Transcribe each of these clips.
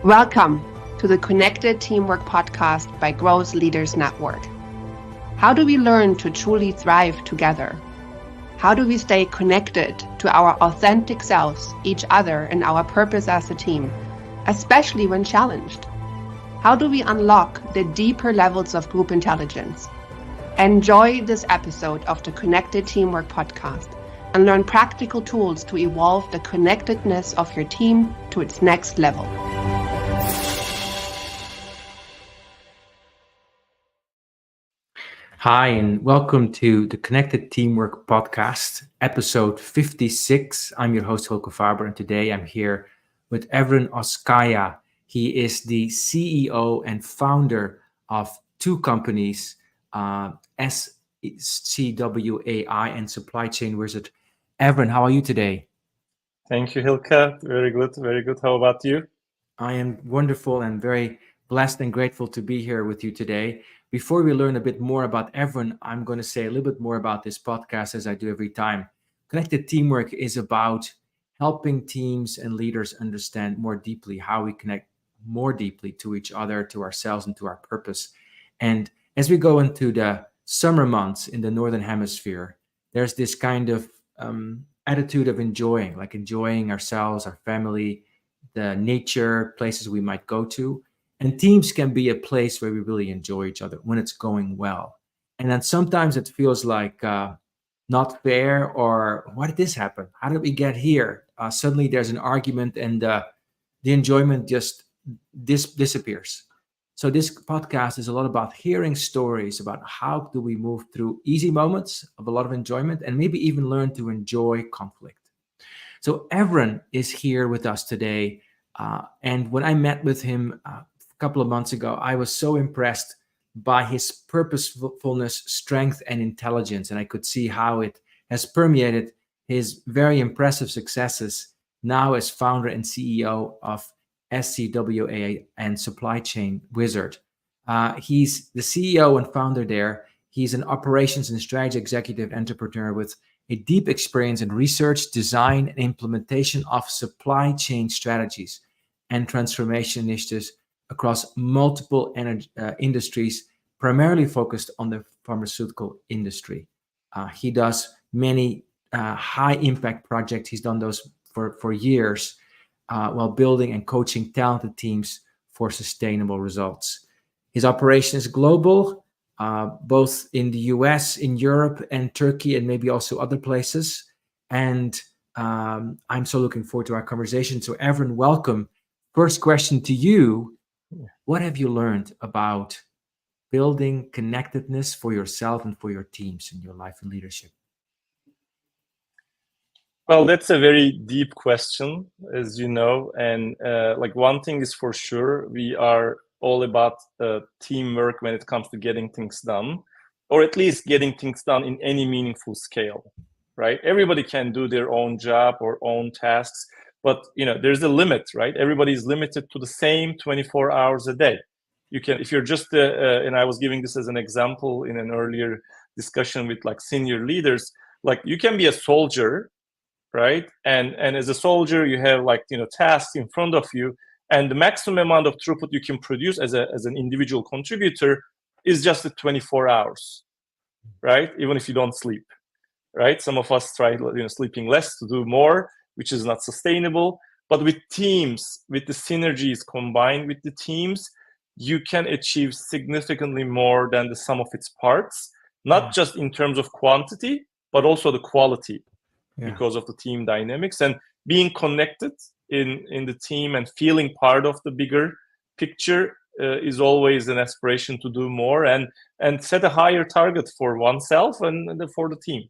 Welcome to the Connected Teamwork podcast by Growth Leaders Network. How do we learn to truly thrive together? How do we stay connected to our authentic selves, each other, and our purpose as a team, especially when challenged? How do we unlock the deeper levels of group intelligence? Enjoy this episode of the Connected Teamwork podcast and learn practical tools to evolve the connectedness of your team to its next level. Hi, and welcome to the Connected Teamwork Podcast, episode 56. I'm your host, Hilke Faber, and today I'm here with Evren Oskaya. He is the CEO and founder of two companies, SCWAI and Supply Chain Wizard. Evren, how are you today? Thank you, Hilke. Very good, very good. How about you? I am wonderful and very blessed and grateful to be here with you today. Before we learn a bit more about Evren, I'm going to say a little bit more about this podcast as I do every time. Connected Teamwork is about helping teams and leaders understand more deeply how we connect more deeply to each other, to ourselves, and to our purpose. And as we go into the summer months in the Northern Hemisphere, there's this kind of attitude of enjoying ourselves, our family, the nature, places we might go to. And teams can be a place where we really enjoy each other when it's going well. And then sometimes it feels like not fair, or why did this happen? How did we get here? Suddenly there's an argument and the enjoyment just disappears. So this podcast is a lot about hearing stories about how do we move through easy moments of a lot of enjoyment and maybe even learn to enjoy conflict. So Evren is here with us today. And when I met with him a couple of months ago, I was so impressed by his purposefulness, strength, and intelligence. And I could see how it has permeated his very impressive successes now as founder and CEO of SCWA and Supply Chain Wizard. He's the CEO and founder there. He's an operations and strategy executive entrepreneur with a deep experience in research, design, and implementation of supply chain strategies and transformation initiatives across multiple industries, primarily focused on the pharmaceutical industry. He does many high-impact projects. He's done those for years while building and coaching talented teams for sustainable results. His operation is global, both in the US, in Europe, and Turkey, and maybe also other places. And I'm so looking forward to our conversation. So Evren, welcome. First question to you. What have you learned about building connectedness for yourself and for your teams in your life and leadership? Well, that's a very deep question, as you know. And like one thing is for sure, we are all about teamwork when it comes to getting things done, or at least getting things done in any meaningful scale, right? Everybody can do their own job or own tasks. But there's a limit, right? Everybody is limited to the same 24 hours a day. You can, if you're just, and I was giving this as an example in an earlier discussion with like senior leaders, like you can be a soldier, right? And as a soldier, you have like tasks in front of you, and the maximum amount of throughput you can produce as an individual contributor is just the 24 hours, right? Even if you don't sleep, right? Some of us try sleeping less to do more, which is not sustainable. But with teams, with the synergies combined with the teams, you can achieve significantly more than the sum of its parts, not just in terms of quantity, but also the quality because of the team dynamics and being connected in the team and feeling part of the bigger picture is always an aspiration to do more and set a higher target for oneself and for the team.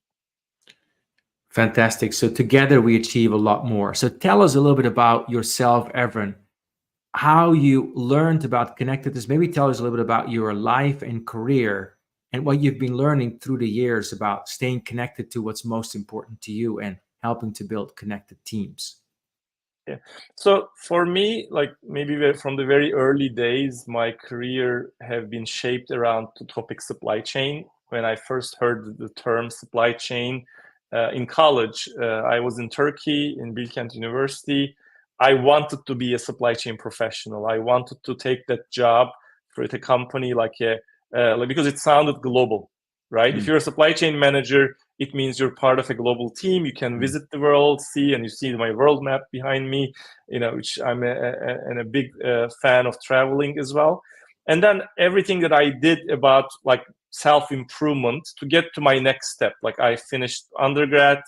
Fantastic. So together we achieve a lot more. So tell us a little bit about yourself, Evren, how you learned about connectedness. Maybe tell us a little bit about your life and career and what you've been learning through the years about staying connected to what's most important to you and helping to build connected teams. Yeah. So for me, like maybe from the very early days, my career have been shaped around the topic supply chain. When I first heard the term supply chain, in college, I was in Turkey, in Bilkent University. I wanted to be a supply chain professional. I wanted to take that job for a company like because it sounded global, right? If you're a supply chain manager, it means you're part of a global team. You can visit the world, see, and you see my world map behind me, which I'm a big fan of traveling as well. And then everything that I did about like self-improvement to get to my next step. Like I finished undergrad,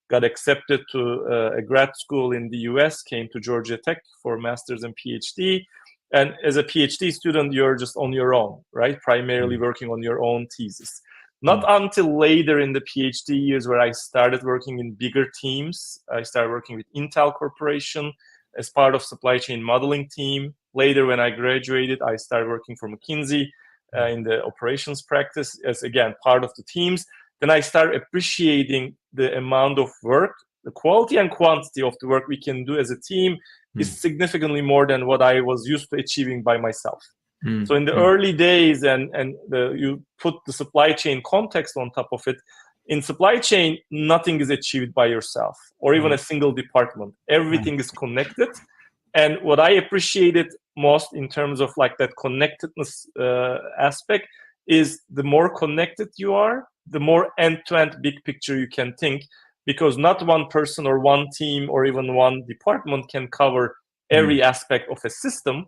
got accepted to a grad school in the US, came to Georgia Tech for master's and PhD. And as a PhD student, you're just on your own, right? Primarily working on your own thesis. Not until later in the PhD years where I started working in bigger teams. I started working with Intel Corporation as part of supply chain modeling team. Later, when I graduated, I started working for McKinsey in the operations practice as, again, part of the teams. Then I started appreciating the amount of work, the quality and quantity of the work we can do as a team is significantly more than what I was used to achieving by myself. So in the early days, you put the supply chain context on top of it, in supply chain, nothing is achieved by yourself or even a single department. Everything is connected. And what I appreciated most in terms of like that connectedness aspect is the more connected you are, the more end-to-end big picture you can think, because not one person or one team or even one department can cover every aspect of a system,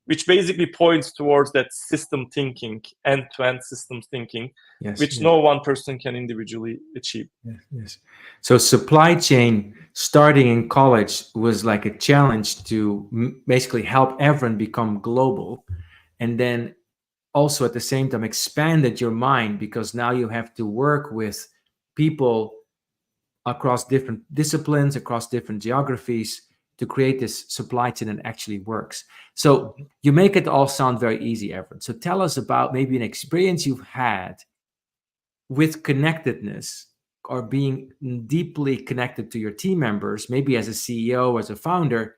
which basically points towards that system thinking, end-to-end system thinking, which no one person can individually achieve. Yes. So supply chain starting in college was like a challenge to basically help everyone become global, and then also at the same time expanded your mind because now you have to work with people across different disciplines, across different geographies to create this supply chain that actually works. So you make it all sound very easy, Everett. So tell us about maybe an experience you've had with connectedness or being deeply connected to your team members, maybe as a CEO, as a founder,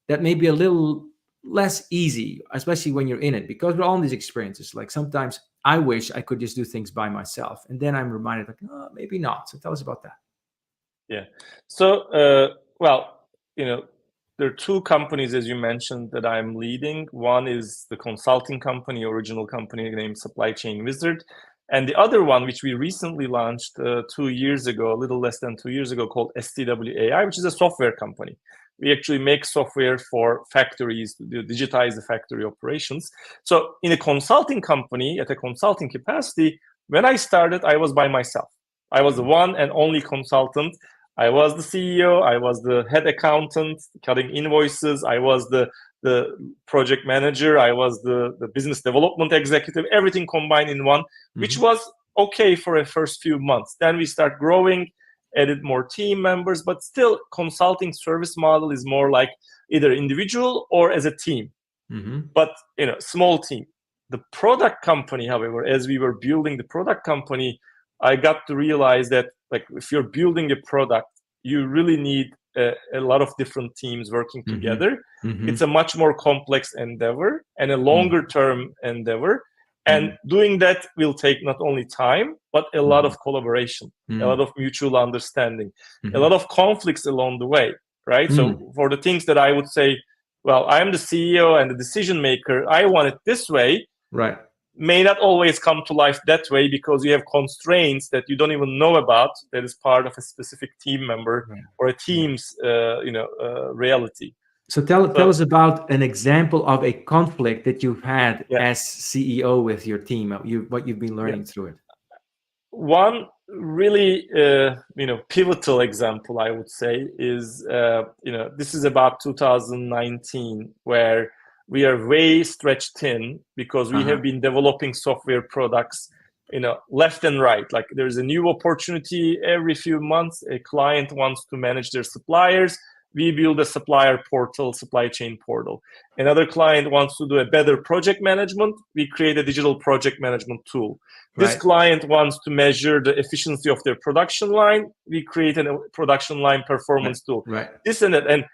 that may be a little less easy, especially when you're in it, because we're all in these experiences. Like sometimes I wish I could just do things by myself. And then I'm reminded, like, oh, maybe not. So tell us about that. Yeah. So, there are two companies, as you mentioned, that I'm leading. One is the consulting company, original company named Supply Chain Wizard. And the other one, which we recently launched 2 years ago, a little less than 2 years ago, called STWAI, which is a software company. We actually make software for factories to digitize the factory operations. So in a consulting company, at a consulting capacity, when I started, I was by myself. I was the one and only consultant. I was the CEO. I was the head accountant cutting invoices. I was the project manager. I was the business development executive, everything combined in one, which was okay for the first few months. Then we start growing, added more team members, but still consulting service model is more like either individual or as a team, but small team. The product company, however, as we were building the product company, I got to realize that like if you're building a product, you really need a lot of different teams working together. It's a much more complex endeavor and a longer term endeavor. And doing that will take not only time, but a lot of collaboration, a lot of mutual understanding, a lot of conflicts along the way, right? So for the things that I would say, well, I'm the CEO and the decision maker, I want it this way, right? May not always come to life that way because you have constraints that you don't even know about that is part of a specific team member or a team's reality. So tell us about an example of a conflict that you've had as CEO with your team, what you've been learning through it. One really pivotal example, I would say, is this is about 2019, where we are way stretched thin because we have been developing software products, left and right. Like there's a new opportunity every few months. A client wants to manage their suppliers. We build a supplier portal, supply chain portal. Another client wants to do a better project management. We create a digital project management tool. This client wants to measure the efficiency of their production line. We create a production line performance tool. This and that.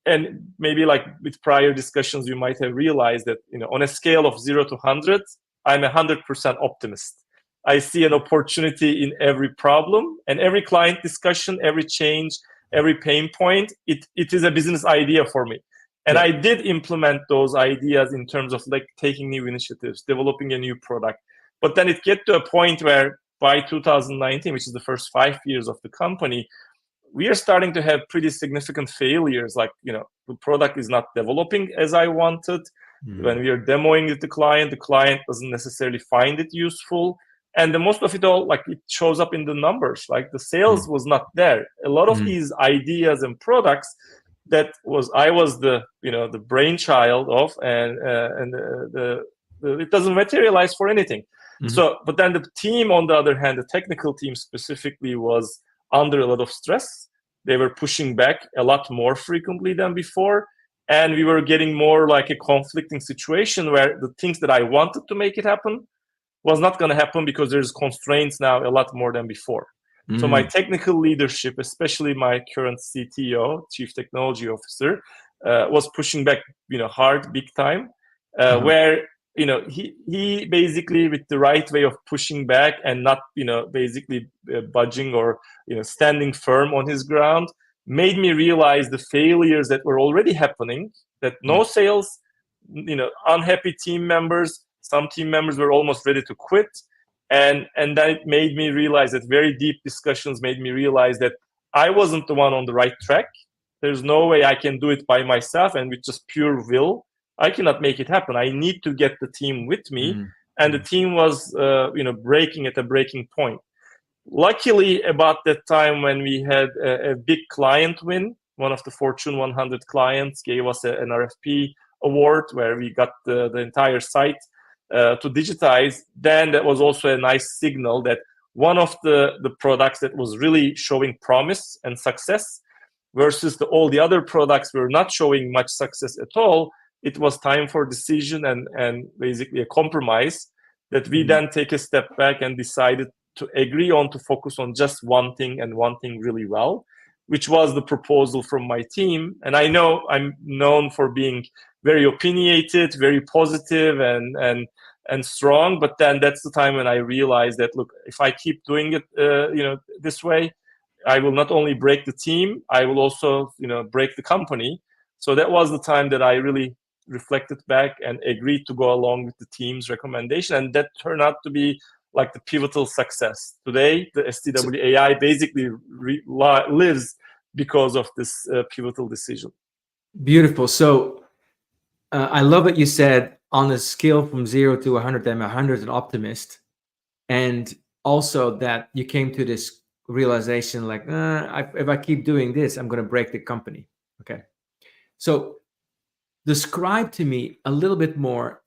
And maybe like with prior discussions, you might have realized that, on a scale of 0 to 100, I'm 100% optimist. I see an opportunity in every problem and every client discussion, every change. every pain point, it is a business idea for me. And I did implement those ideas in terms of like taking new initiatives, developing a new product. But then it get to a point where by 2019, which is the first 5 years of the company, we are starting to have pretty significant failures. Like, the product is not developing as I wanted. When we are demoing it to the client doesn't necessarily find it useful. And the most of it all, like, it shows up in the numbers. Like, the sales was not there. A lot of these ideas and products I was the the brainchild of, and it doesn't materialize for anything. So, but then the team, on the other hand, the technical team specifically, was under a lot of stress. They were pushing back a lot more frequently than before, and we were getting more like a conflicting situation where the things that I wanted to make it happen was not going to happen because there's constraints now a lot more than before. So my technical leadership, especially my current CTO, Chief Technology Officer, was pushing back, hard, big time, where, he basically, with the right way of pushing back and not, basically budging or, standing firm on his ground, made me realize the failures that were already happening, that no sales, unhappy team members, some team members were almost ready to quit. And then it made me realize that very deep discussions made me realize that I wasn't the one on the right track. There's no way I can do it by myself, and with just pure will, I cannot make it happen. I need to get the team with me. And the team was, breaking at a breaking point. Luckily, about that time when we had a big client win, one of the Fortune 100 clients gave us an RFP award where we got the entire site to digitize. Then that was also a nice signal that one of the products that was really showing promise and success versus all the other products were not showing much success at all. It was time for decision and basically a compromise that we then take a step back and decided to agree on to focus on just one thing and one thing really well, which was the proposal from my team. And I know I'm known for being very opinionated, very positive and strong. But then that's the time when I realized that, look, if I keep doing it, this way, I will not only break the team, I will also, break the company. So that was the time that I really reflected back and agreed to go along with the team's recommendation. And that turned out to be like the pivotal success. Today, the STW AI basically lives because of this pivotal decision. Beautiful. So I love what you said on a scale from 0 to 100. I'm 100 an optimist. And also that you came to this realization like, if I keep doing this, I'm going to break the company. Okay. So describe to me a little bit more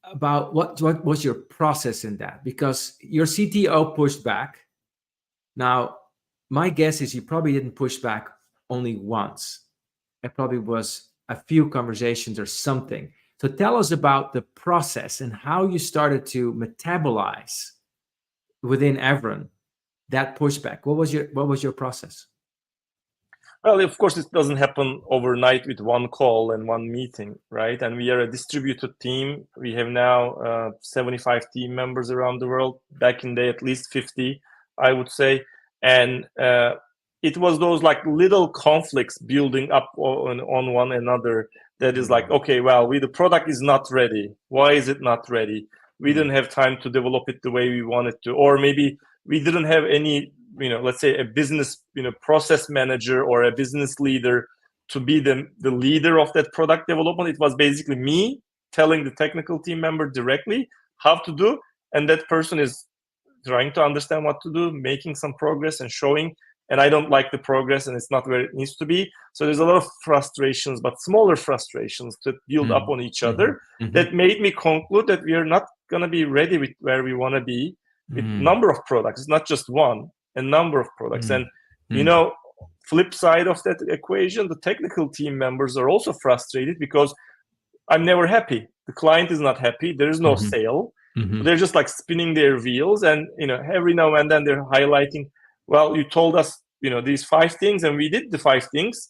about what was your process in that, because your CTO pushed back. Now, my guess is you probably didn't push back only once. It probably was a few conversations or something. So tell us about the process and how you started to metabolize within Evron that pushback. What was your process? Well, of course, it doesn't happen overnight with one call and one meeting, right? And we are a distributed team. We have now 75 team members around the world. Back in the day, at least 50, I would say. And it was those like little conflicts building up on one another. That is like, okay, well, the product is not ready. Why is it not ready? We didn't have time to develop it the way we wanted to, or maybe we didn't have any, let's say a business, process manager or a business leader to be the leader of that product development. It was basically me telling the technical team member directly how to do, and that person is trying to understand what to do, making some progress and showing, and I don't like the progress and it's not where it needs to be. So there's a lot of frustrations, but smaller frustrations that build up on each other that made me conclude that we are not going to be ready with where we want to be with number of products. It's not just one, a number of products. And, flip side of that equation, the technical team members are also frustrated because I'm never happy. The client is not happy. There is no sale. So they're just like spinning their wheels. And, every now and then they're highlighting, well, you told us, these 5 things and we did the 5 things.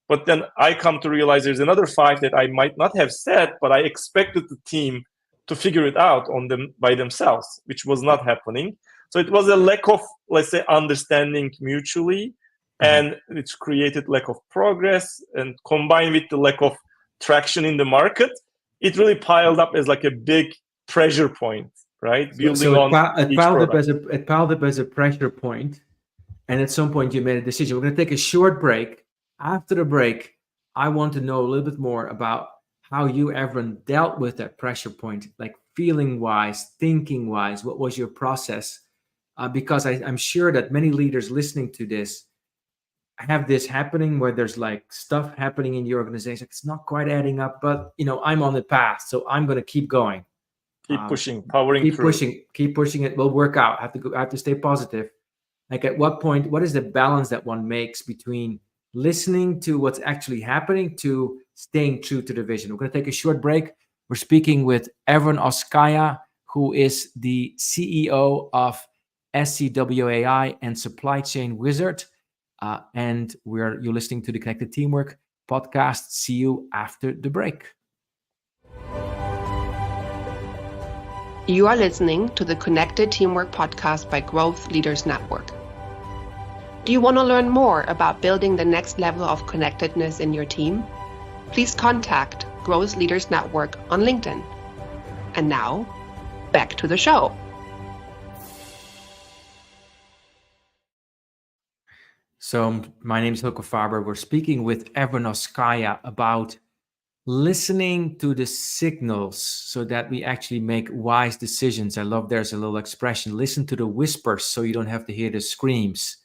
But then I come to realize there's another 5 that I might not have said, but I expected the team to figure it out on them by themselves, which was not happening. So it was a lack of, let's say, understanding mutually. and which created lack of progress, and combined with the lack of traction in the market, it really piled up as like a big pressure point, right? So it piled up as a pressure point, and at some point you made a decision. We're going to take a short break. After the break, I want to know a little bit more about how you, Evren, dealt with that pressure point, like feeling wise, thinking wise. What was your process? Because I'm sure that many leaders listening to this have this happening where there's like stuff happening in the organization. It's not quite adding up, but I'm on the path, so I'm going to keep going. Keep pushing, powering keep through. Keep pushing. It will work out. I have to stay positive. Like at what point, what is the balance that one makes between listening to what's actually happening to staying true to the vision? We're going to take a short break. We're speaking with Evren Oskaya, who is the CEO of SCWAI and Supply Chain Wizard. And you're listening to the Connected Teamwork podcast. See you after the break. You are listening to the Connected Teamwork podcast by Growth Leaders Network. Do you want to learn more about building the next level of connectedness in your team? Please contact Growth Leaders Network on LinkedIn. And now, back to the show. So my name is Hilke Faber. We're speaking with Evren Oskaya about listening to the signals so that we actually make wise decisions. I love there's a little expression, listen to the whispers so you don't have to hear the screams.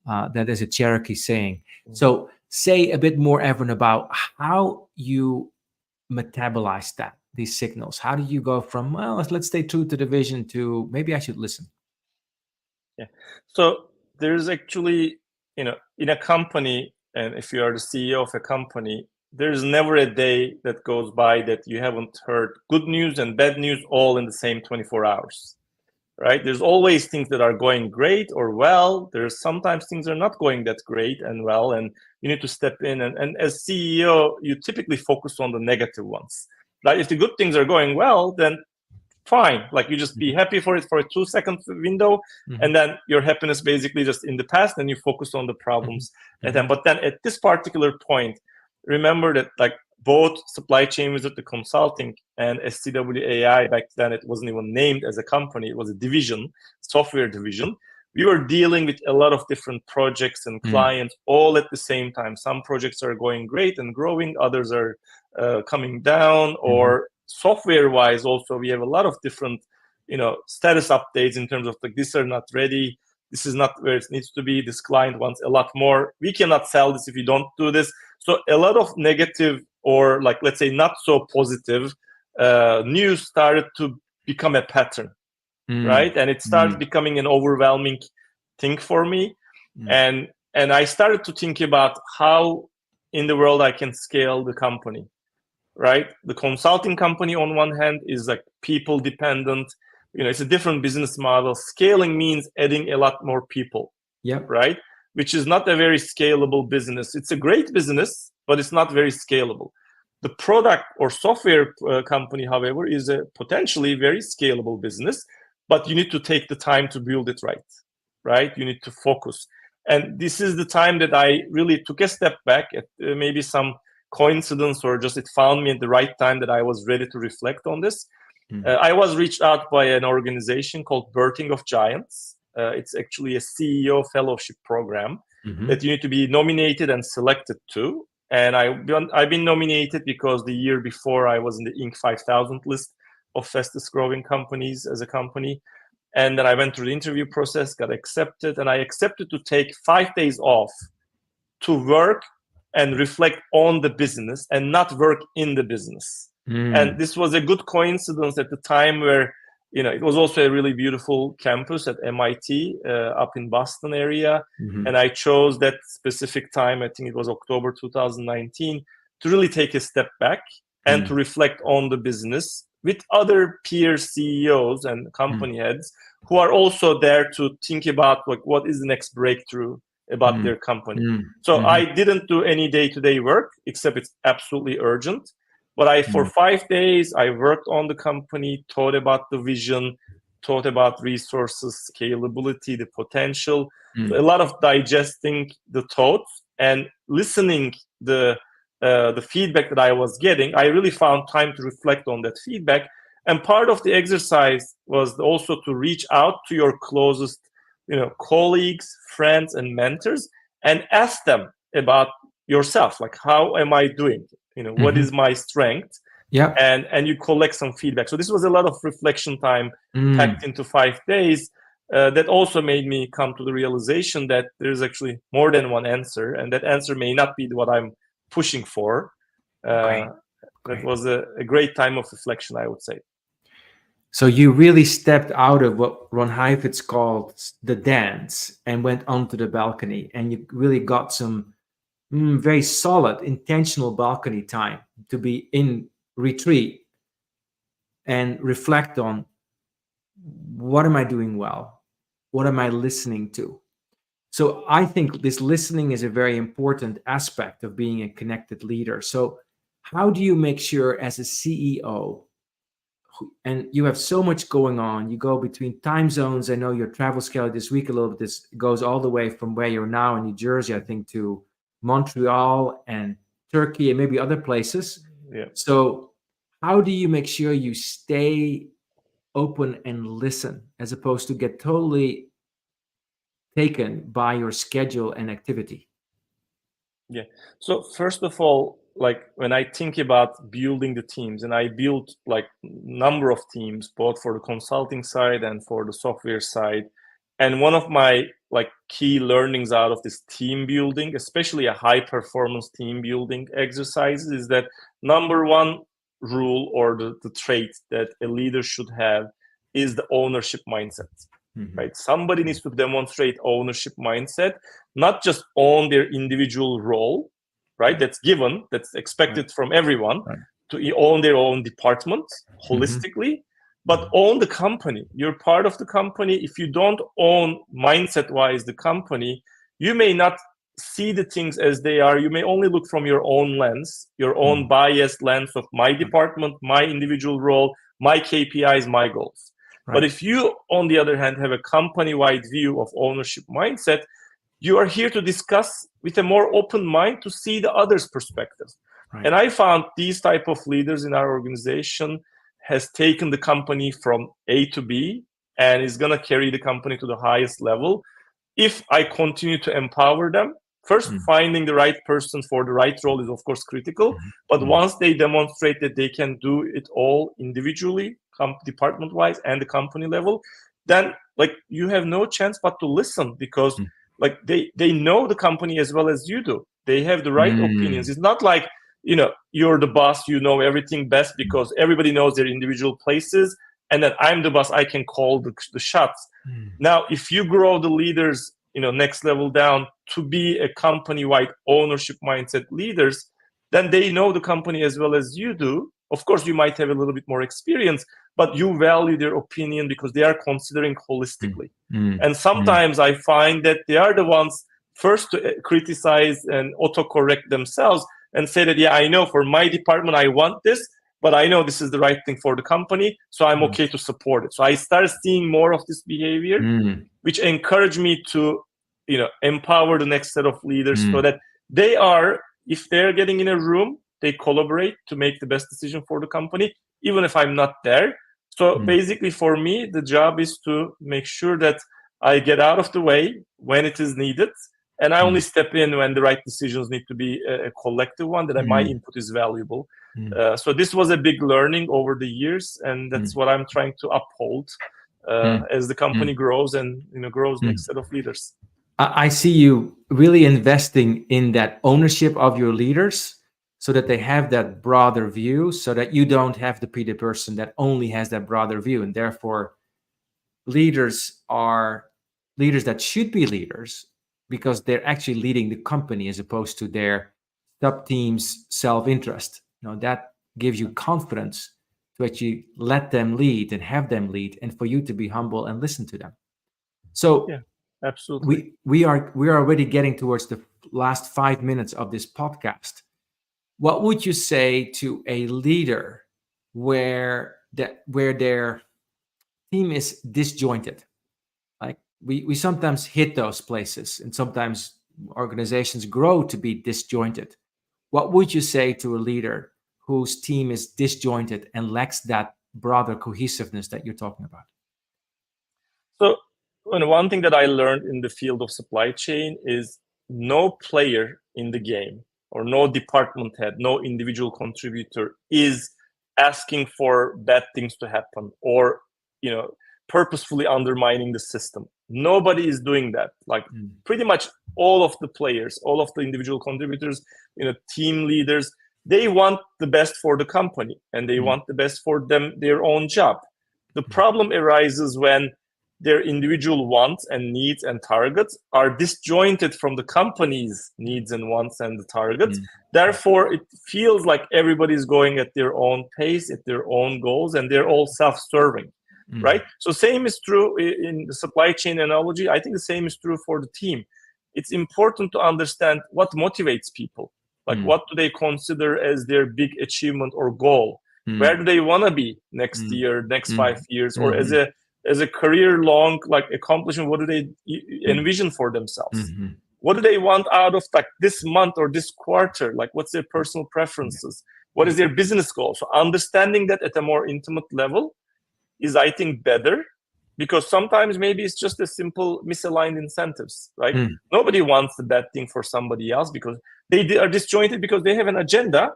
That is a Cherokee saying. So say a bit more, Evren, about how you metabolize these signals. How do you go from, well, let's stay true to the vision to maybe I should listen? Yeah. So there's actually, in a company, and if you are the CEO of a company, there's never a day that goes by that you haven't heard good news and bad news all in the same 24 hours, right? There's always things that are going great or well. There's sometimes things are not going that great and well, and you need to step in. And as CEO, you typically focus on the negative ones, right? If the good things are going well, then fine. Like you just be happy for it for a 2-second window, and then your happiness basically just in the past, and you focus on the problems. And then, but then at this particular point, remember that like both Supply Chain Wizard, the consulting, and SCWAI, back then it wasn't even named as a company, it was a division, software division. We were dealing with a lot of different projects and clients all at the same time. Some projects are going great and growing, others are coming down, or software-wise also, we have a lot of different, status updates in terms of like, these are not ready, this is not where it needs to be, this client wants a lot more, we cannot sell this if you don't do this. So a lot of negative, or like, let's say not so positive news started to become a pattern, right? And it started becoming an overwhelming thing for me. And I started to think about how in the world I can scale the company, right? The consulting company on one hand is like people dependent, it's a different business model. Scaling means adding a lot more people, right? Which is not a very scalable business. It's a great business, but it's not very scalable. The product or software company, however, is a potentially very scalable business, but you need to take the time to build it right? You need to focus. And this is the time that I really took a step back at maybe some coincidence, or just it found me at the right time that I was ready to reflect on this. I was reached out by an organization called Birthing of Giants. It's actually a CEO fellowship program that you need to be nominated and selected to. And I've been nominated because the year before I was in the Inc. 5000 list of fastest growing companies as a company. And then I went through the interview process, got accepted, and I accepted to take 5 days off to work and reflect on the business and not work in the business. And this was a good coincidence at the time where, it was also a really beautiful campus at MIT up in Boston area. And I chose that specific time, I think it was October 2019, to really take a step back and to reflect on the business with other peer CEOs and company heads who are also there to think about like what is the next breakthrough about their company. So I didn't do any day-to-day work, except it's absolutely urgent. But for 5 days, I worked on the company, thought about the vision, taught about resources, scalability, the potential. Mm. So a lot of digesting the thoughts and listening the feedback that I was getting. I really found time to reflect on that feedback. And part of the exercise was also to reach out to your closest, colleagues, friends, and mentors, and ask them about yourself. Like, how am I doing? What is my strength? Yeah. And you collect some feedback. So this was a lot of reflection time packed into 5 days. That also made me come to the realization that there's actually more than one answer, and that answer may not be what I'm pushing for. Great. That was a great time of reflection, I would say. So you really stepped out of what Ron Heifetz called the dance and went onto the balcony, and you really got some very solid, intentional balcony time to be in retreat and reflect on, what am I doing well? What am I listening to? So I think this listening is a very important aspect of being a connected leader. So how do you make sure as a CEO, and you have so much going on, you go between time zones. I know your travel schedule this week a little bit, this goes all the way from where you're now in New Jersey, I think, to Montreal and Turkey and maybe other places. Yeah. So how do you make sure you stay open and listen, as opposed to get totally taken by your schedule and activity? Yeah. So first of all, like when I think about building the teams, and I built like number of teams, both for the consulting side and for the software side. And one of my like key learnings out of this team building, especially a high performance team building exercises, is that number one rule, or the trait that a leader should have, is the ownership mindset. Right? Somebody needs to demonstrate ownership mindset, not just own their individual role, right? That's given, that's expected from everyone, to own their own department holistically, but own the company. You're part of the company. If you don't own mindset-wise the company, you may not see the things as they are. You may only look from your own lens, your own biased lens of my department, my individual role, my KPIs, my goals. But if you, on the other hand, have a company-wide view of ownership mindset, you are here to discuss with a more open mind to see the other's perspective. And I found these type of leaders in our organization has taken the company from A to B and is going to carry the company to the highest level. If I continue to empower them, first, finding the right person for the right role is, of course, critical. But once they demonstrate that they can do it all individually, department-wise and the company level, then like you have no chance but to listen, because like they know the company as well as you do. They have the right opinions. It's not like, you're the boss, you know everything best because everybody knows their individual places, and that I'm the boss, I can call the shots. Now, if you grow the leaders, next level down to be a company-wide ownership mindset leaders, then they know the company as well as you do. Of course, you might have a little bit more experience, but you value their opinion because they are considering holistically. And sometimes I find that they are the ones first to criticize and autocorrect themselves and say that, yeah, I know for my department, I want this, but I know this is the right thing for the company, so I'm okay to support it. So I started seeing more of this behavior, which encouraged me to, empower the next set of leaders so that they are, if they're getting in a room, they collaborate to make the best decision for the company, even if I'm not there. So basically for me, the job is to make sure that I get out of the way when it is needed, and I only step in when the right decisions need to be a collective one, that my input is valuable. So this was a big learning over the years, and that's what I'm trying to uphold as the company grows and grows next set of leaders. I see you really investing in that ownership of your leaders, so that they have that broader view, so that you don't have to be the person that only has that broader view. And therefore, leaders are leaders that should be leaders because they're actually leading the company as opposed to their sub-team's self-interest. That gives you confidence to actually let them lead and have them lead, and for you to be humble and listen to them. So yeah, absolutely. We are already getting towards the last 5 minutes of this podcast. What would you say to a leader where their team is disjointed. Like we sometimes hit those places, and sometimes organizations grow to be disjointed. What would you say to a leader whose team is disjointed and lacks that broader cohesiveness that you're talking about? So, one thing that I learned in the field of supply chain is no player in the game or no department head, no individual contributor is asking for bad things to happen or, purposefully undermining the system. Nobody is doing that. Like pretty much all of the players, all of the individual contributors, team leaders, they want the best for the company and they want the best for their own job. The problem arises when their individual wants and needs and targets are disjointed from the company's needs and wants and the targets. Therefore, it feels like everybody's going at their own pace, at their own goals, and they're all self-serving, right? So same is true in the supply chain analogy. I think the same is true for the team. It's important to understand what motivates people. Like what do they consider as their big achievement or goal? Where do they want to be next year, next 5 years, or as a career-long accomplishment? What do they envision for themselves? What do they want out of this month or this quarter? What's their personal preferences? What is their business goal? So understanding that at a more intimate level is, I think, better, because sometimes maybe it's just a simple misaligned incentives, right? Nobody wants the bad thing for somebody else because they are disjointed because they have an agenda.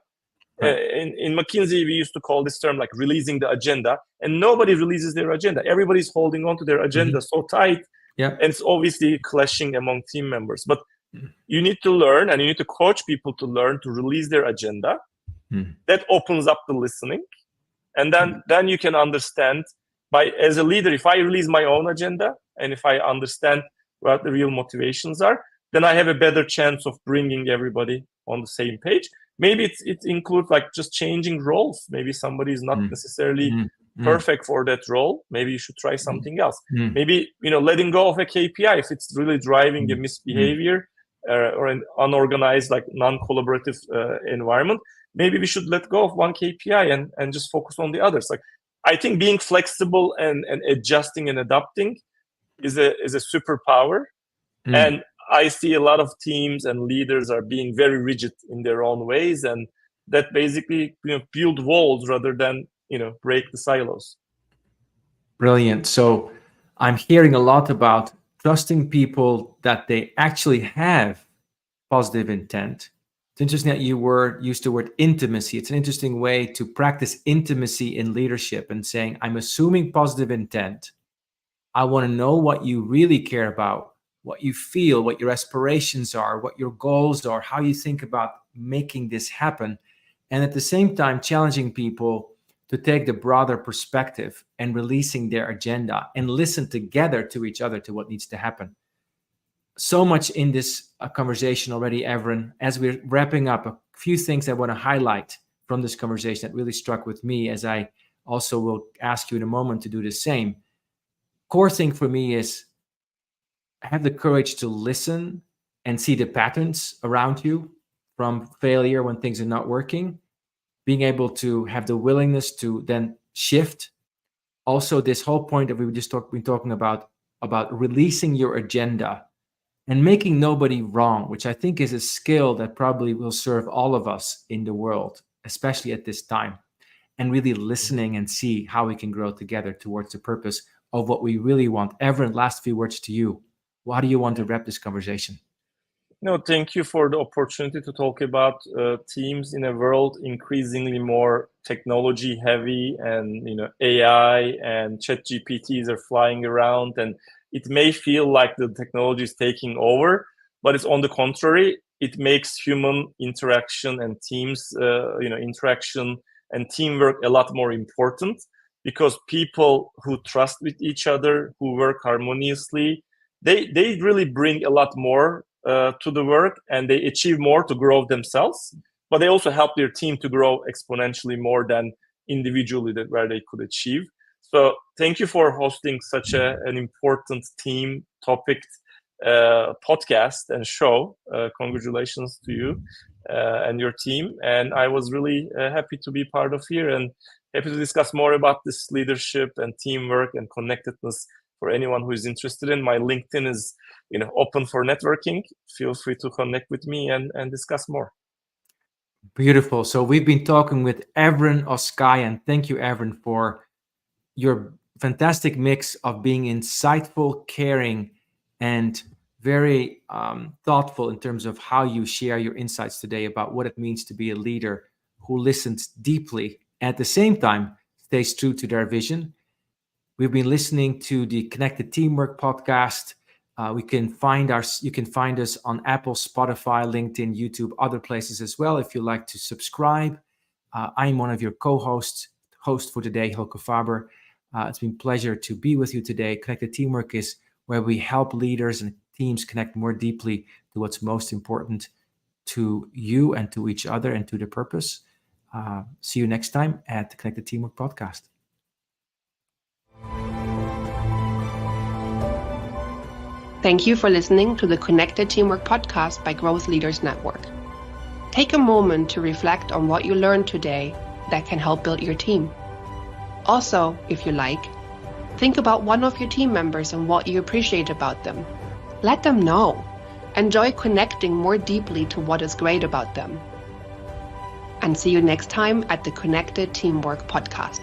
In McKinsey, we used to call this term releasing the agenda, and nobody releases their agenda. Everybody's holding on to their agenda so tight, and it's obviously clashing among team members. But you need to learn, and you need to coach people to learn to release their agenda. That opens up the listening, and then you can understand. As a leader, if I release my own agenda and if I understand what the real motivations are, then I have a better chance of bringing everybody on the same page. Maybe it includes just changing roles. Maybe somebody is not necessarily perfect for that role. Maybe you should try something else. Maybe letting go of a KPI if it's really driving a misbehavior or an unorganized, non-collaborative environment. Maybe we should let go of one KPI and just focus on the others. I think being flexible and adjusting and adapting is a superpower. And I see a lot of teams and leaders are being very rigid in their own ways, and that basically build walls rather than break the silos. Brilliant. So I'm hearing a lot about trusting people that they actually have positive intent. It's interesting that you used the word intimacy. It's an interesting way to practice intimacy in leadership and saying, I'm assuming positive intent. I want to know what you really care about, what you feel, what your aspirations are, what your goals are, how you think about making this happen. And at the same time, challenging people to take the broader perspective and releasing their agenda and listen together to each other to what needs to happen. So much in this conversation already, Evren. As we're wrapping up, a few things I want to highlight from this conversation that really struck with me, as I also will ask you in a moment to do the same. Core thing for me is have the courage to listen and see the patterns around you from failure when things are not working, being able to have the willingness to then shift. Also, this whole point that we've just been talking about releasing your agenda and making nobody wrong, which I think is a skill that probably will serve all of us in the world, especially at this time, and really listening and see how we can grow together towards the purpose of what we really want. Everett, last few words to you. How do you want to wrap this conversation? No, thank you for the opportunity to talk about teams in a world increasingly more technology heavy, and AI and ChatGPTs are flying around, and it may feel like the technology is taking over, but it's on the contrary. It makes human interaction and teams, interaction and teamwork a lot more important, because people who trust with each other, who work harmoniously, they really bring a lot more to the work, and they achieve more to grow themselves, but they also help their team to grow exponentially more than individually where they could achieve. So thank you for hosting such an important team topic podcast and show. Congratulations to you and your team. And I was really happy to be part of here. And happy to discuss more about this leadership and teamwork and connectedness for anyone who is interested in. My LinkedIn is open for networking. Feel free to connect with me and discuss more. Beautiful. So we've been talking with Evren Oskay, and thank you, Evren, for your fantastic mix of being insightful, caring, and very thoughtful in terms of how you share your insights today about what it means to be a leader who listens deeply, at the same time stays true to their vision. We've been listening to the Connected Teamwork podcast. You can find us on Apple, Spotify, LinkedIn, YouTube, other places as well if you like to subscribe. I'm one of your co-hosts, host for today, Hilke Faber. It's been a pleasure to be with you today. Connected Teamwork is where we help leaders and teams connect more deeply to what's most important to you and to each other and to the purpose. See you next time at the Connected Teamwork podcast. Thank you for listening to the Connected Teamwork podcast by Growth Leaders Network. Take a moment to reflect on what you learned today that can help build your team. Also, if you like, think about one of your team members and what you appreciate about them. Let them know. Enjoy connecting more deeply to what is great about them. And see you next time at the Connected Teamwork podcast.